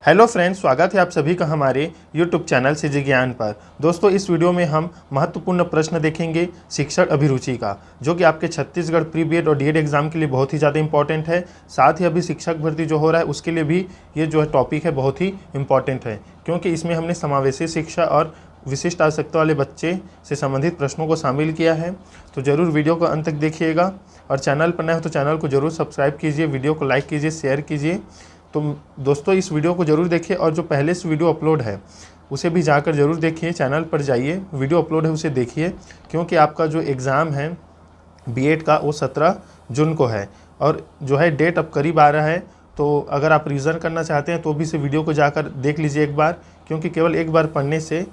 Hello friends, स्वागत है आप सभी का हमारे यूट्यूब चैनल सीजी ज्ञान पर। दोस्तों, इस वीडियो में हम महत्वपूर्ण प्रश्न देखेंगे शिक्षक अभिरुचि का, जो कि आपके छत्तीसगढ़ प्री बीएड और डीएड एग्जाम के लिए बहुत ही ज़्यादा इंपॉर्टेंट है। साथ ही अभी शिक्षक भर्ती जो हो रहा है उसके लिए भी ये जो है टॉपिक है बहुत ही इंपॉर्टेंट है, क्योंकि इसमें हमने समावेशी शिक्षा और विशिष्ट आवश्यकता वाले बच्चे से संबंधित प्रश्नों को शामिल किया है। तो ज़रूर वीडियो को अंत तक देखिएगा, और चैनल पर नए हो तो चैनल को ज़रूर सब्सक्राइब कीजिए, वीडियो को लाइक कीजिए, शेयर कीजिए। तो दोस्तों, इस वीडियो को ज़रूर देखिए, और जो पहले से वीडियो अपलोड है उसे भी जाकर ज़रूर देखिए। चैनल पर जाइए, वीडियो अपलोड है उसे देखिए, क्योंकि आपका जो एग्ज़ाम है बीएड का वो 17 जून को है, और जो है डेट अब करीब आ रहा है। तो अगर आप रिवीजन करना चाहते हैं तो भी इसे वीडियो को जाकर देख लीजिए एक बार, क्योंकि केवल एक बार पढ़ने से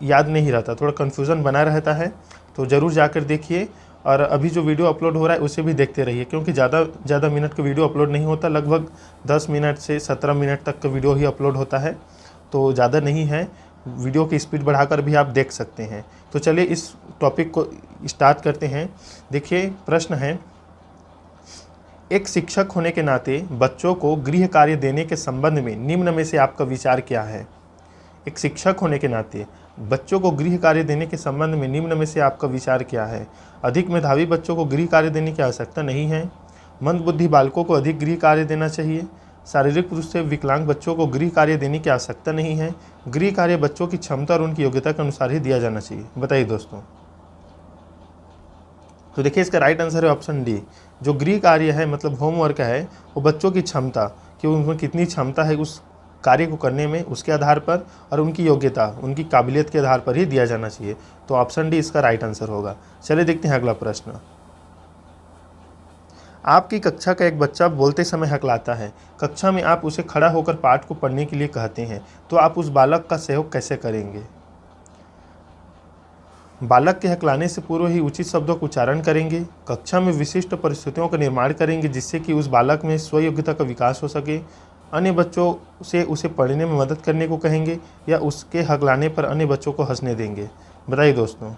याद नहीं रहता, थोड़ा कन्फ्यूज़न बना रहता है। तो ज़रूर जाकर देखिए, और अभी जो वीडियो अपलोड हो रहा है उसे भी देखते रहिए, क्योंकि ज़्यादा मिनट का वीडियो अपलोड नहीं होता, लगभग 10 मिनट से 17 मिनट तक का वीडियो ही अपलोड होता है, तो ज़्यादा नहीं है। वीडियो की स्पीड बढ़ाकर भी आप देख सकते हैं। तो चलिए इस टॉपिक को स्टार्ट करते हैं। देखिए, प्रश्न है, एक शिक्षक होने के नाते बच्चों को गृह कार्य देने के संबंध में निम्न में से आपका विचार क्या है। एक शिक्षक होने के नाते बच्चों को गृह कार्य देने के संबंध में निम्न में से आपका विचार क्या है। अधिक मेधावी बच्चों को गृह कार्य देने की आवश्यकता नहीं है। मंदबुद्धि बालकों को अधिक गृह कार्य देना चाहिए। शारीरिक रूप से विकलांग बच्चों को गृह कार्य देने की आवश्यकता नहीं है। गृह कार्य बच्चों की क्षमता और उनकी योग्यता के अनुसार ही दिया जाना चाहिए। बताइए दोस्तों। तो देखिए, इसका राइट आंसर है ऑप्शन डी। जो गृह कार्य है मतलब होमवर्क है, वो बच्चों की क्षमता, कि उनमें कितनी क्षमता है उस कार्य को करने में, उसके आधार पर, और उनकी योग्यता, उनकी काबिलियत के आधार पर ही दिया जाना चाहिए। तो ऑप्शन डी इसका राइट आंसर होगा। चलिए देखते हैं अगला प्रश्न। आपकी कक्षा का एक बच्चा बोलते समय हकलाता है। कक्षा में आप उसे खड़ा होकर पाठ को पढ़ने के लिए कहते हैं, तो आप उस बालक का सहयोग कैसे करेंगे। बालक के हकलाने से पूर्व ही उचित शब्दों का उच्चारण करेंगे। कक्षा में विशिष्ट परिस्थितियों का निर्माण करेंगे जिससे कि उस बालक में स्वयोग्यता का विकास हो सके। अन्य बच्चों से उसे पढ़ने में मदद करने को कहेंगे, या उसके हकलाने पर अन्य बच्चों को हंसने देंगे। बताइए दोस्तों।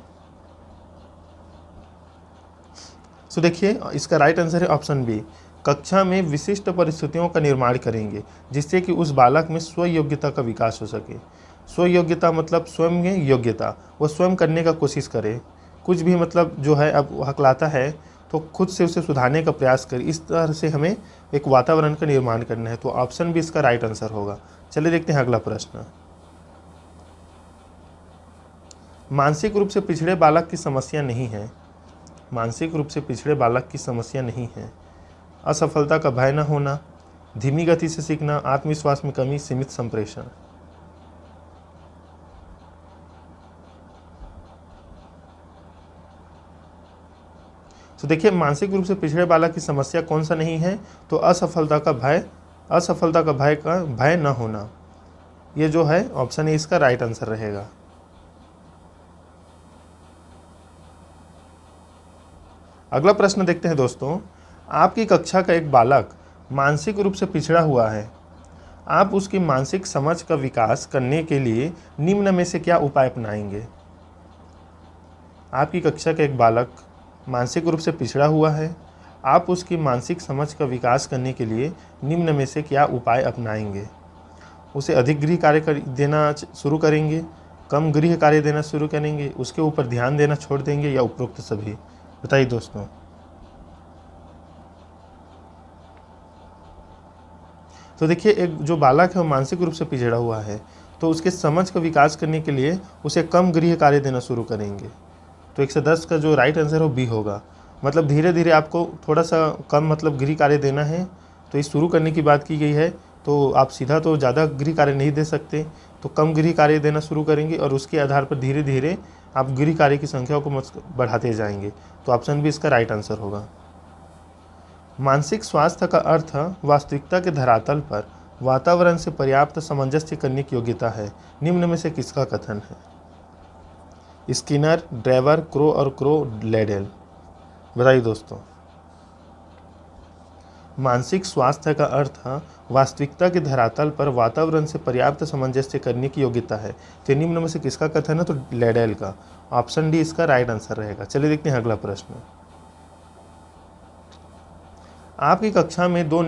तो देखिए, इसका राइट आंसर है ऑप्शन बी। कक्षा में विशिष्ट परिस्थितियों का निर्माण करेंगे जिससे कि उस बालक में स्वयोग्यता का विकास हो सके। स्वयोग्यता मतलब स्वयं में योग्यता, वो स्वयं करने का कोशिश करे। कुछ भी मतलब जो है अब हकलाता है तो खुद से उसे सुधारने का प्रयास करे। इस तरह से हमें एक वातावरण का निर्माण करना है। तो ऑप्शन बी इसका राइट आंसर होगा। चलिए देखते हैं अगला प्रश्न। मानसिक रूप से पिछड़े बालक की समस्या नहीं है। मानसिक रूप से पिछड़े बालक की समस्या नहीं है। असफलता का भय न होना, धीमी गति से सीखना, आत्मविश्वास में कमी, सीमित संप्रेषण। तो देखिए, मानसिक रूप से पिछड़े बालक की समस्या कौन सा नहीं है। तो असफलता का भय न होना, ये जो है ऑप्शन ए इसका राइट आंसर रहेगा। अगला प्रश्न देखते हैं दोस्तों। आपकी कक्षा का एक बालक मानसिक रूप से पिछड़ा हुआ है। आप उसकी मानसिक समझ का विकास करने के लिए निम्न में से क्या उपाय अपनाएंगे। आपकी कक्षा का एक बालक मानसिक रूप से पिछड़ा हुआ है। आप उसकी मानसिक समझ का विकास करने के लिए निम्न में से क्या उपाय अपनाएंगे। उसे अधिक गृह कार्य देना शुरू करेंगे, कम गृह कार्य देना शुरू करेंगे, उसके ऊपर ध्यान देना छोड़ देंगे, या उपरोक्त सभी। बताइए दोस्तों। तो देखिए, एक जो बालक है वो मानसिक रूप से पिछड़ा हुआ है, तो उसके समझ का विकास करने के लिए उसे कम गृह कार्य देना शुरू करेंगे। तो 110 का जो राइट आंसर है वो बी होगा। मतलब धीरे धीरे आपको थोड़ा सा कम मतलब गृह कार्य देना है। तो ये शुरू करने की बात की गई है, तो आप सीधा तो ज़्यादा गृह कार्य नहीं दे सकते, तो कम गृह कार्य देना शुरू करेंगे, और उसके आधार पर धीरे धीरे आप गृह कार्य की संख्या को बढ़ाते जाएंगे। तो ऑप्शन बी इसका राइट आंसर होगा। मानसिक स्वास्थ्य का अर्थ वास्तविकता के धरातल पर वातावरण से पर्याप्त सामंजस्य करने की योग्यता है। निम्न में से किसका कथन है। स्किनर, ड्राइवर, क्रो और क्रो लेडेल। बताइए दोस्तों। मानसिक स्वास्थ्य का अर्थ वास्तविकता के धरातल पर वातावरण से पर्याप्त सामंजस्य करने की योग्यता है। तो निम्न में से किसका कथन है। तो लेडेल का। ऑप्शन डी इसका राइट आंसर रहेगा। चलिए देखते हैं अगला प्रश्न। आपकी कक्षा में दो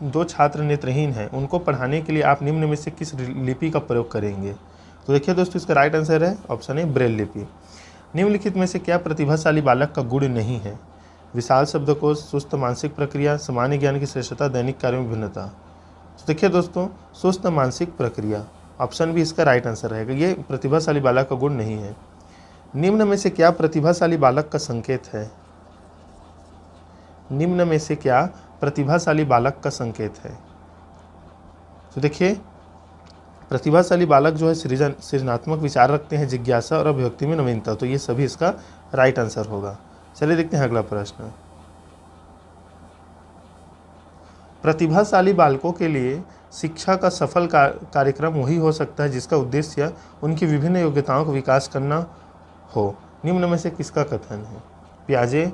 दो छात्र नेत्रहीन हैं उनको पढ़ाने के लिए आप निम्न में से किस लिपि का प्रयोग करेंगे? तो देखिए दोस्तों, इसका राइट आंसर है ऑप्शन ए ब्रेल लिपि। निम्नलिखित में से क्या प्रतिभाशाली बालक का गुण नहीं है? विशाल शब्दकोश, सुस्त मानसिक प्रक्रिया, सामान्य ज्ञान की श्रेष्ठता, दैनिक कार्यों में भिन्नता। तो देखिए दोस्तों, सुस्त मानसिक प्रक्रिया, ऑप्शन भी इसका राइट आंसर रहेगा। ये प्रतिभाशाली बालक का गुण नहीं है। निम्न में से क्या प्रतिभाशाली बालक का संकेत है? निम्न में से क्या प्रतिभाशाली बालक का संकेत है? तो देखिए, प्रतिभाशाली बालक जो है सृजनात्मक विचार रखते हैं, जिज्ञासा और अभिव्यक्ति में नवीनता। तो ये सभी इसका राइट आंसर होगा। चलिए देखते हैं अगला प्रश्न। प्रतिभाशाली बालकों के लिए शिक्षा का सफल कार्यक्रम वही हो सकता है जिसका उद्देश्य उनकी विभिन्न योग्यताओं का विकास करना हो। निम्न में से किसका कथन है? पियाजे,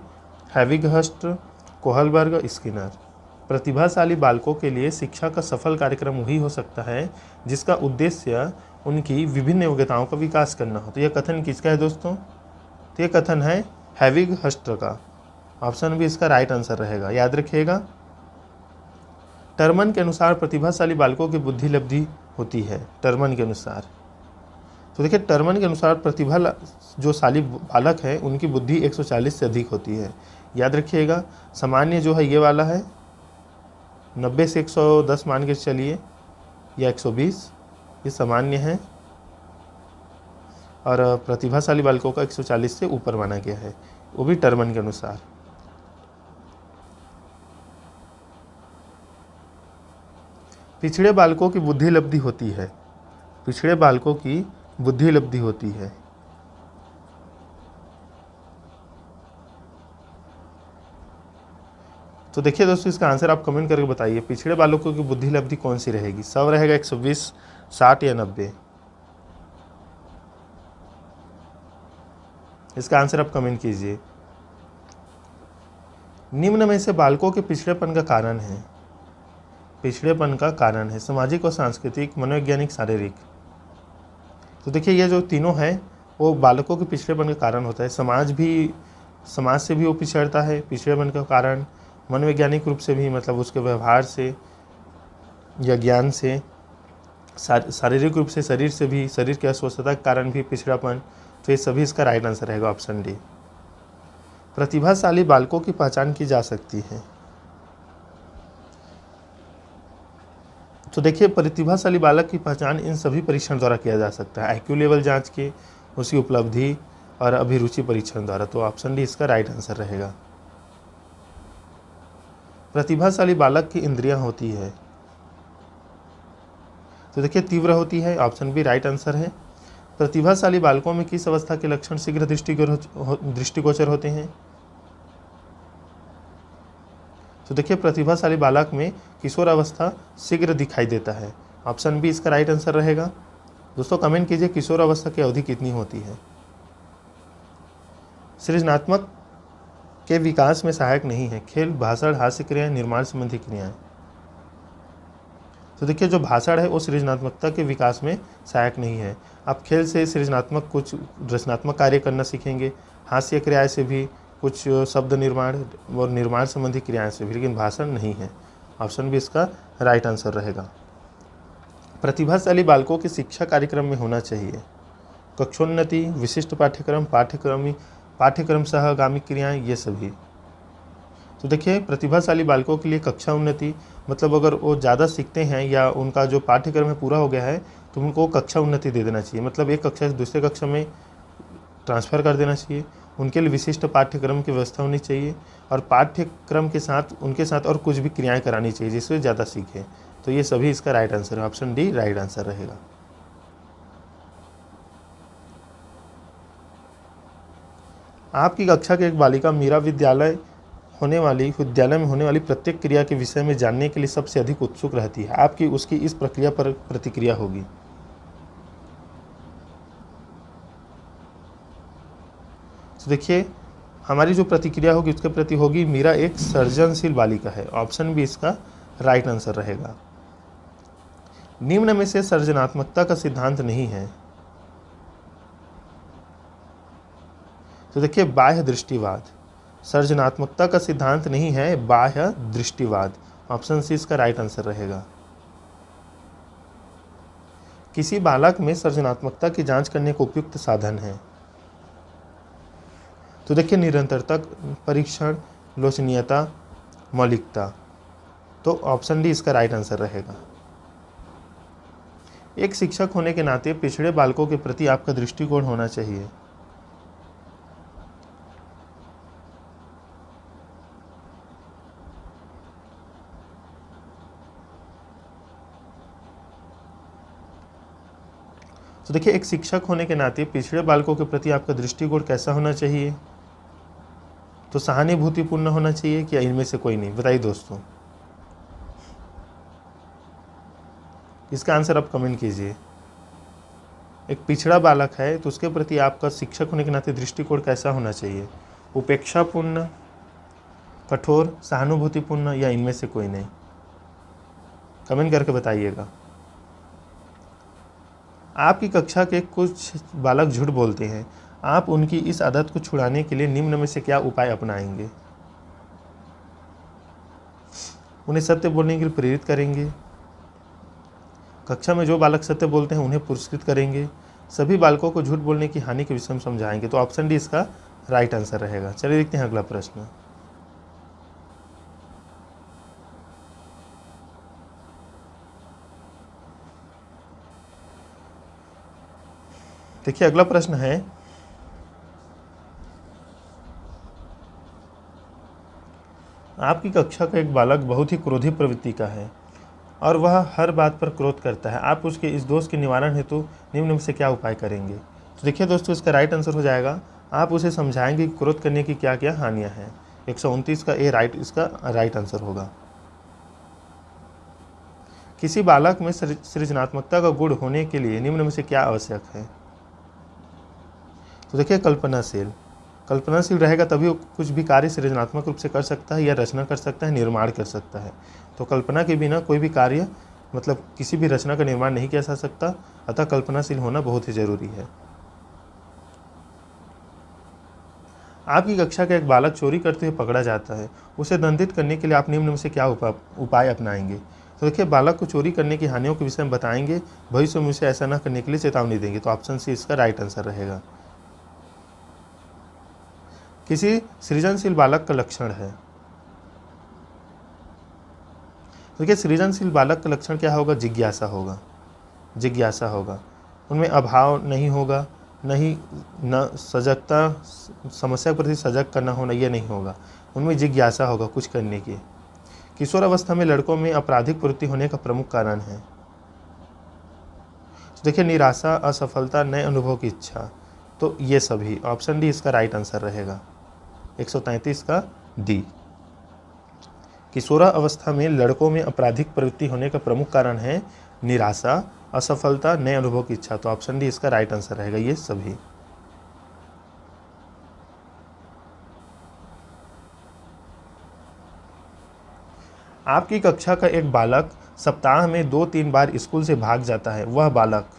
हैविगहर्स्ट, कोहलबर्ग, स्किनर। प्रतिभाशाली बालकों के लिए शिक्षा का सफल कार्यक्रम वही हो सकता है जिसका उद्देश्य उनकी विभिन्न योग्यताओं का विकास करना हो। तो यह कथन किसका है दोस्तों? तो यह कथन है हैविगहर्स्ट का। ऑप्शन भी इसका राइट आंसर रहेगा, याद रखिएगा। टर्मन के अनुसार प्रतिभाशाली बालकों की बुद्धि लब्धि होती है। टर्मन के अनुसार, तो देखिए टर्मन के अनुसार प्रतिभा जो शाली बालक है उनकी बुद्धि 140 से अधिक होती है। याद रखिएगा, सामान्य जो है ये वाला है 90 से 110 मान के चलिए, या 120, ये सामान्य है, और प्रतिभाशाली बालकों का 140 से ऊपर माना गया है, वो भी टर्मन के अनुसार। पिछड़े बालकों की बुद्धि लब्धि होती है। पिछड़े बालकों की बुद्धि लब्धि होती है। तो देखिए दोस्तों, इसका आंसर आप कमेंट करके बताइए। पिछड़े बालकों की बुद्धि लब्धि कौन सी रहेगी? 100 रहेगा, 120, 60 या 90? इसका आंसर आप कमेंट कीजिए। निम्न में से बालकों के पिछड़ेपन का कारण है? पिछड़ेपन का कारण है सामाजिक और सांस्कृतिक, मनोवैज्ञानिक, शारीरिक। तो देखिए, ये जो तीनों हैं वो बालकों के पिछड़ेपन का कारण होता है। समाज से भी वो पिछड़ता है, पिछड़ेपन का कारण। मनोवैज्ञानिक रूप से भी, मतलब उसके व्यवहार से या ज्ञान से। शारीरिक रूप से शरीर से भी, शरीर की अस्वस्थता के कारण भी पिछड़ापन। तो ये सभी इसका राइट आंसर रहेगा, ऑप्शन डी। प्रतिभाशाली बालकों की पहचान की जा सकती है। तो देखिए, प्रतिभाशाली बालक की पहचान इन सभी परीक्षण द्वारा किया जा सकता है। आईक्यू लेवल जांच के, उसकी उपलब्धि और अभिरुचि परीक्षण द्वारा। तो ऑप्शन डी इसका राइट आंसर रहेगा। प्रतिभाशाली बालक की इंद्रियां होती है। तो देखिए, तीव्र होती है, ऑप्शन बी राइट आंसर है। प्रतिभाशाली बालकों में किस अवस्था के लक्षण शीघ्र दृष्टिगोचर होते हैं? तो देखिए, प्रतिभाशाली बालक में किशोर अवस्था शीघ्र दिखाई देता है। ऑप्शन बी इसका राइट आंसर रहेगा। दोस्तों कमेंट कीजिए, किशोर अवस्था की अवधि कितनी होती है? सृजनात्मक के विकास में सहायक नहीं है। खेल, भाषण, हास्य क्रियाएं, निर्माण संबंधी क्रियाएं। तो देखिए, जो भाषण है वो सृजनात्मकता के विकास में सहायक नहीं है। आप खेल से सृजनात्मक कुछ रचनात्मक कार्य करना सीखेंगे, हास्य क्रियाएं से भी कुछ शब्द निर्माण और निर्माण संबंधी क्रियाएं से भी, लेकिन भाषण नहीं है। ऑप्शन भी इसका राइट आंसर रहेगा। प्रतिभाशाली बालकों के शिक्षा कार्यक्रम में होना चाहिए कक्षोन्नति, विशिष्ट पाठ्यक्रम, पाठ्यक्रम सहगामी क्रियाएं, ये सभी। तो देखिए, प्रतिभाशाली बालकों के लिए कक्षा उन्नति, मतलब अगर वो ज़्यादा सीखते हैं या उनका जो पाठ्यक्रम है पूरा हो गया है तो उनको कक्षा उन्नति दे देना चाहिए। मतलब एक कक्षा से दूसरे कक्षा में ट्रांसफ़र कर देना चाहिए। उनके लिए विशिष्ट पाठ्यक्रम की व्यवस्था होनी चाहिए और पाठ्यक्रम के साथ उनके साथ और कुछ भी क्रियाएं करानी चाहिए जिससे ज़्यादा सीखें। तो ये सभी इसका राइट आंसर है, ऑप्शन डी राइट आंसर रहेगा। आपकी कक्षा की एक बालिका मीरा विद्यालय में होने वाली प्रत्येक क्रिया के विषय में जानने के लिए सबसे अधिक उत्सुक रहती है। आपकी उसकी इस प्रक्रिया पर प्रतिक्रिया होगी। तो देखिए, हमारी जो प्रतिक्रिया होगी उसके प्रति होगी, मीरा एक सृजनशील बालिका है। ऑप्शन भी इसका राइट आंसर रहेगा। निम्न में से सृजनात्मकता का सिद्धांत नहीं है। तो देखिए, बाह्य दृष्टिवाद। सृजनात्मकता का सिद्धांत नहीं है बाह्य दृष्टिवाद। ऑप्शन सी इसका राइट आंसर रहेगा। किसी बालक में सृजनात्मकता की जांच करने का उपयुक्त साधन है। तो देखिए निरंतरता परीक्षण, लोचनीयता, मौलिकता। तो ऑप्शन डी इसका राइट आंसर रहेगा। एक शिक्षक होने के नाते पिछड़े बालकों के प्रति आपका दृष्टिकोण होना चाहिए। तो देखिए एक शिक्षक होने के नाते पिछड़े बालकों के प्रति आपका दृष्टिकोण कैसा होना चाहिए? तो सहानुभूतिपूर्ण होना चाहिए कि इनमें से कोई नहीं? बताइए दोस्तों, इसका आंसर आप कमेंट कीजिए। एक पिछड़ा बालक है तो उसके प्रति आपका शिक्षक होने के नाते दृष्टिकोण कैसा होना चाहिए? उपेक्षापूर्ण, कठोर, सहानुभूतिपूर्ण या इनमें से कोई नहीं? कमेंट करके बताइएगा। आपकी कक्षा के कुछ बालक झूठ बोलते हैं, आप उनकी इस आदत को छुड़ाने के लिए निम्न में से क्या उपाय अपनाएंगे? उन्हें सत्य बोलने के लिए प्रेरित करेंगे, कक्षा में जो बालक सत्य बोलते हैं उन्हें पुरस्कृत करेंगे, सभी बालकों को झूठ बोलने की हानि के विषय में समझाएंगे। तो ऑप्शन डी इसका राइट आंसर रहेगा। चलिए देखते हैं अगला प्रश्न। देखिए अगला प्रश्न है, आपकी कक्षा का एक बालक बहुत ही क्रोधी प्रवृत्ति का है और वह हर बात पर क्रोध करता है, आप उसके इस दोष के निवारण हेतु निम्न में से क्या उपाय करेंगे? तो देखिए दोस्तों इसका राइट आंसर हो जाएगा, आप उसे समझाएंगे कि क्रोध करने की क्या क्या हानियां हैं। 129 का ए इसका राइट आंसर होगा। किसी बालक में सृजनात्मकता का गुण होने के लिए निम्न में से क्या आवश्यक है? तो देखिए कल्पनाशील रहेगा तभी वो कुछ भी कार्य सृजनात्मक रूप से कर सकता है या रचना कर सकता है, निर्माण कर सकता है। तो कल्पना के बिना कोई भी कार्य मतलब किसी भी रचना का निर्माण नहीं किया जा सकता, अतः कल्पनाशील होना बहुत ही जरूरी है। आपकी कक्षा का एक बालक चोरी करते हुए पकड़ा जाता है, उसे दंडित करने के लिए आप निम्न में से क्या उपाय अपनाएंगे? तो देखिए बालक को चोरी करने की हानियों के विषय में बताएंगे, भविष्य में उसे ऐसा न करने के लिए चेतावनी देंगे। तो ऑप्शन सी इसका राइट आंसर रहेगा। किसी सृजनशील बालक का लक्षण है। देखिए सृजनशील बालक का लक्षण क्या होगा? जिज्ञासा होगा, उनमें अभाव नहीं होगा, न सजगता, समस्या के प्रति सजग करना होना ये नहीं होगा, उनमें जिज्ञासा होगा कुछ करने की। किशोर अवस्था में लड़कों में आपराधिक प्रवृत्ति होने का प्रमुख कारण है। तो देखिए निराशा, असफलता, नए अनुभव की इच्छा। तो ये सभी, ऑप्शन डी इसका राइट आंसर रहेगा। 133 का डी। किशोरा अवस्था में लड़कों में आपराधिक प्रवृत्ति होने का प्रमुख कारण है निराशा, असफलता, नए अनुभव की इच्छा। तो ऑप्शन डी इसका राइट आंसर रहेगा ये सभी। आपकी कक्षा का एक बालक सप्ताह में 2-3 बार स्कूल से भाग जाता है, वह बालक?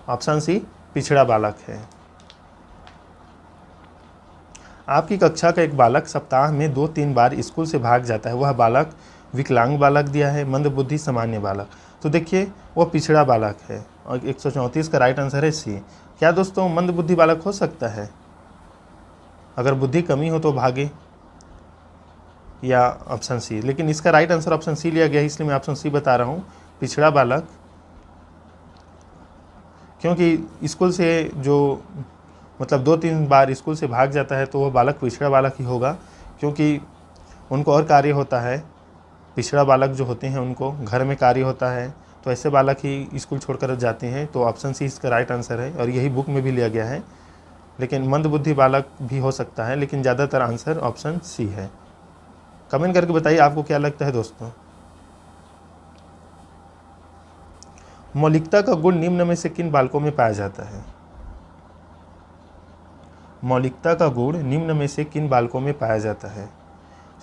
ऑप्शन सी पिछड़ा बालक है। आपकी कक्षा का एक बालक सप्ताह में 2-3 बार स्कूल से भाग जाता है, वह बालक? विकलांग बालक दिया है, मंदबुद्धि, सामान्य बालक। तो देखिए वह पिछड़ा बालक है और 134 का राइट आंसर है सी। क्या दोस्तों मंदबुद्धि बालक हो सकता है? अगर बुद्धि कमी हो तो भागे, या ऑप्शन सी? लेकिन इसका राइट आंसर ऑप्शन सी लिया गया है, इसलिए मैं ऑप्शन सी बता रहा हूँ, पिछड़ा बालक। क्योंकि स्कूल से जो मतलब 2-3 बार स्कूल से भाग जाता है तो वह बालक पिछड़ा बालक ही होगा, क्योंकि उनको और कार्य होता है। पिछड़ा बालक जो होते हैं उनको घर में कार्य होता है, तो ऐसे बालक ही स्कूल छोड़कर जाते हैं। तो ऑप्शन सी इसका राइट आंसर है और यही बुक में भी लिया गया है। लेकिन मंदबुद्धि बालक भी हो सकता है, लेकिन ज़्यादातर आंसर ऑप्शन सी है। कमेंट करके बताइए आपको क्या लगता है दोस्तों। मौलिकता का गुण निम्न में से किन बालकों में पाया जाता है? मौलिकता का गुण निम्न में से किन बालकों में पाया जाता है?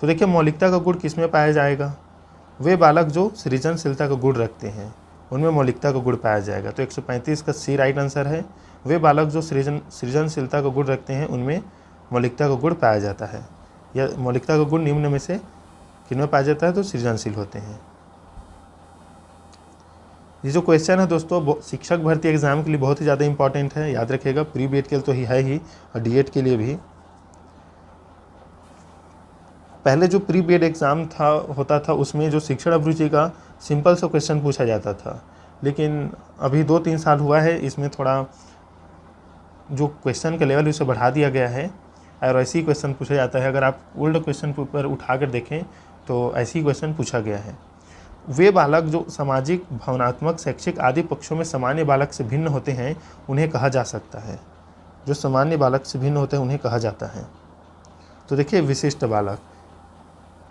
तो देखिए मौलिकता का गुण किस में पाया जाएगा? वे बालक जो सृजनशीलता का गुण रखते हैं उनमें मौलिकता का गुण पाया जाएगा। तो 135 का सी राइट आंसर है। वे बालक जो सृजनशीलता का गुण रखते हैं उनमें मौलिकता का गुण पाया जाता है। यह मौलिकता का गुण निम्न में से किनमें पाया जाता है? तो सृजनशील होते हैं। ये जो क्वेश्चन है दोस्तों शिक्षक भर्ती एग्जाम के लिए बहुत ही ज़्यादा इंपॉर्टेंट है, याद रखिएगा। प्री बीएड के लिए तो ही है ही, और डीएड के लिए भी। पहले जो प्री बीएड एग्ज़ाम होता था उसमें जो शिक्षण अभिरुचि का सिंपल सा क्वेश्चन पूछा जाता था, लेकिन अभी 2-3 साल हुआ है इसमें थोड़ा जो क्वेश्चन का लेवल उसे बढ़ा दिया गया है और ऐसे ही क्वेश्चन पूछा जाता है। अगर आप ओल्ड क्वेश्चन पेपर उठा कर देखें तो ऐसे ही क्वेश्चन पूछा गया है। वे बालक जो सामाजिक, भावनात्मक, शैक्षिक आदि पक्षों में सामान्य बालक से भिन्न होते हैं उन्हें कहा जा सकता है। जो सामान्य बालक से भिन्न होते हैं उन्हें कहा जाता है। तो देखिए विशिष्ट बालक,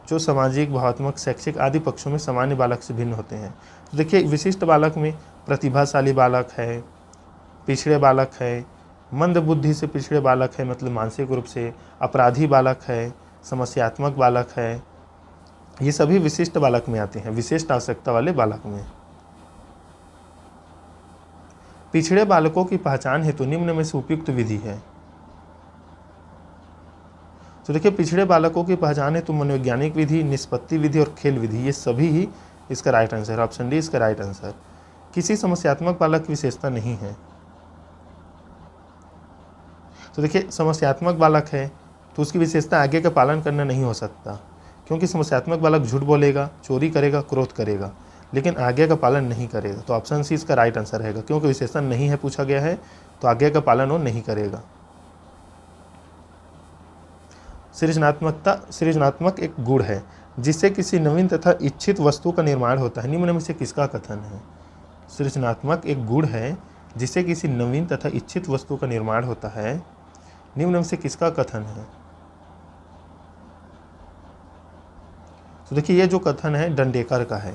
जो सामाजिक, भावनात्मक, शैक्षिक आदि पक्षों में सामान्य बालक से भिन्न होते हैं। तो देखिए विशिष्ट बालक में प्रतिभाशाली बालक है, पिछड़े बालक है, मंद बुद्धि से पिछड़े बालक है मतलब मानसिक रूप से, अपराधी बालक है, समस्यात्मक बालक है, ये सभी विशिष्ट बालक में आते हैं, विशिष्ट आवश्यकता वाले बालक में। पिछड़े बालकों की पहचान हेतु निम्न में से उपयुक्त विधि है। तो देखिए पिछड़े बालकों की पहचान हेतु मनोवैज्ञानिक विधि, निष्पत्ति विधि और खेल विधि, ये सभी ही इसका राइट आंसर। ऑप्शन डी इसका राइट आंसर। किसी समस्यात्मक बालक की विशेषता नहीं है। तो देखिए समस्यात्मक बालक है तो उसकी विशेषता आगे का पालन करना नहीं हो सकता, क्योंकि समस्यात्मक बालक झूठ बोलेगा, चोरी करेगा, क्रोध करेगा, लेकिन आज्ञा का पालन नहीं करेगा। तो ऑप्शन सी इसका राइट आंसर रहेगा, क्योंकि विशेषण नहीं है पूछा गया है तो आज्ञा का पालन वो नहीं करेगा। सृजनात्मक एक गुण है जिससे किसी नवीन तथा इच्छित वस्तु का निर्माण होता है। निम्न में से किसका कथन है? सृजनात्मक एक गुण है जिससे किसी नवीन तथा इच्छित वस्तु का निर्माण होता है। निम्न में से किसका कथन है? तो देखिए ये जो कथन है डंडेकर का है।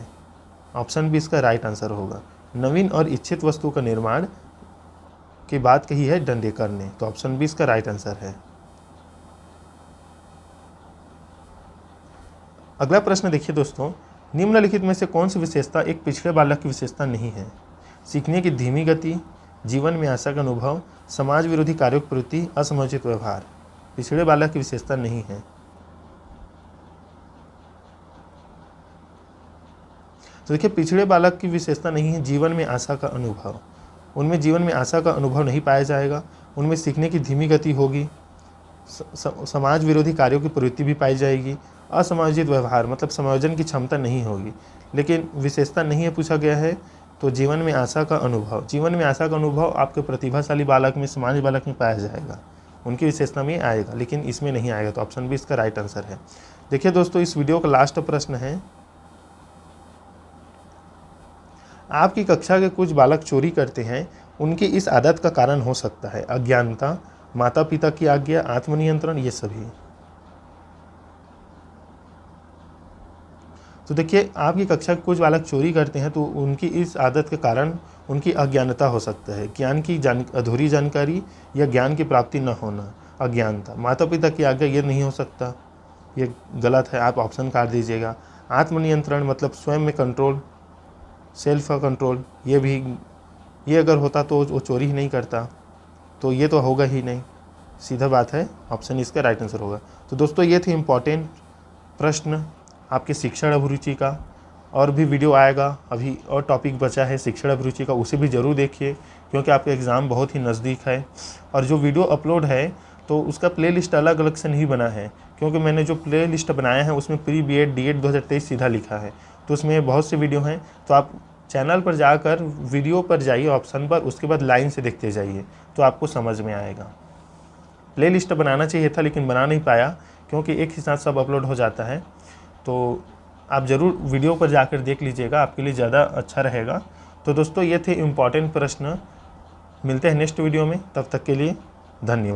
ऑप्शन बी इसका राइट आंसर होगा। नवीन और इच्छित वस्तु का निर्माण की बात कही है डंडेकर ने, तो ऑप्शन बी इसका राइट आंसर है। अगला प्रश्न देखिए दोस्तों, निम्नलिखित में से कौन सी विशेषता एक पिछड़े बालक की विशेषता नहीं है? सीखने की धीमी गति, जीवन में आशा का अनुभव, समाज विरोधी कार्यों की प्रवृत्ति, असमुचित व्यवहार। पिछड़े बालक की विशेषता नहीं है। तो देखिए पिछड़े बालक की विशेषता नहीं है जीवन में आशा का अनुभव। उनमें जीवन में आशा का अनुभव नहीं पाया जाएगा। उनमें सीखने की धीमी गति होगी, समाज विरोधी कार्यों की प्रवृत्ति भी पाई जाएगी, असमायोजित व्यवहार मतलब समायोजन की क्षमता नहीं होगी। लेकिन विशेषता नहीं है पूछा गया है तो जीवन में आशा का अनुभव, जीवन में आशा का अनुभव आपके प्रतिभाशाली बालक में, सामान्य बालक में पाया जाएगा, उनकी विशेषता में आएगा, लेकिन इसमें नहीं आएगा। तो ऑप्शन बी इसका राइट आंसर है। देखिए दोस्तों इस वीडियो का लास्ट प्रश्न है, आपकी कक्षा के कुछ बालक चोरी करते हैं, उनकी इस आदत का कारण हो सकता है अज्ञानता, माता पिता की आज्ञा, आत्मनियंत्रण, ये सभी। तो देखिए आपकी कक्षा के कुछ बालक चोरी करते हैं तो उनकी इस आदत के कारण उनकी अज्ञानता हो सकता है, ज्ञान की अधूरी जानकारी या ज्ञान की प्राप्ति न होना, अज्ञानता। माता पिता की आज्ञा ये नहीं हो सकता, ये गलत है, आप ऑप्शन काट दीजिएगा। आत्मनियंत्रण मतलब स्वयं में कंट्रोल, सेल्फ कंट्रोल, ये अगर होता तो वो चोरी ही नहीं करता, तो ये तो होगा ही नहीं, सीधा बात है, ऑप्शन इसका राइट आंसर होगा। तो दोस्तों ये थे इम्पॉर्टेंट प्रश्न आपके शिक्षण अभिरुचि का। और भी वीडियो आएगा, अभी और टॉपिक बचा है शिक्षण अभिरुचि का, उसे भी ज़रूर देखिए क्योंकि आपका एग्ज़ाम बहुत ही नज़दीक है। और जो वीडियो अपलोड है तो उसका प्लेलिस्ट अलग अलग से नहीं बना है, क्योंकि मैंने जो प्लेलिस्ट बनाया है उसमें प्री बीएड डीएड 2023 सीधा लिखा है, तो उसमें बहुत से वीडियो हैं। तो आप चैनल पर जाकर वीडियो पर जाइए ऑप्शन पर, उसके बाद लाइन से देखते जाइए तो आपको समझ में आएगा। प्लेलिस्ट बनाना चाहिए था लेकिन बना नहीं पाया क्योंकि एक ही साथ सब अपलोड हो जाता है। तो आप ज़रूर वीडियो पर जाकर देख लीजिएगा, आपके लिए ज़्यादा अच्छा रहेगा। तो दोस्तों ये थे इम्पॉर्टेंट प्रश्न, मिलते हैं नेक्स्ट वीडियो में, तब तक के लिए धन्यवाद।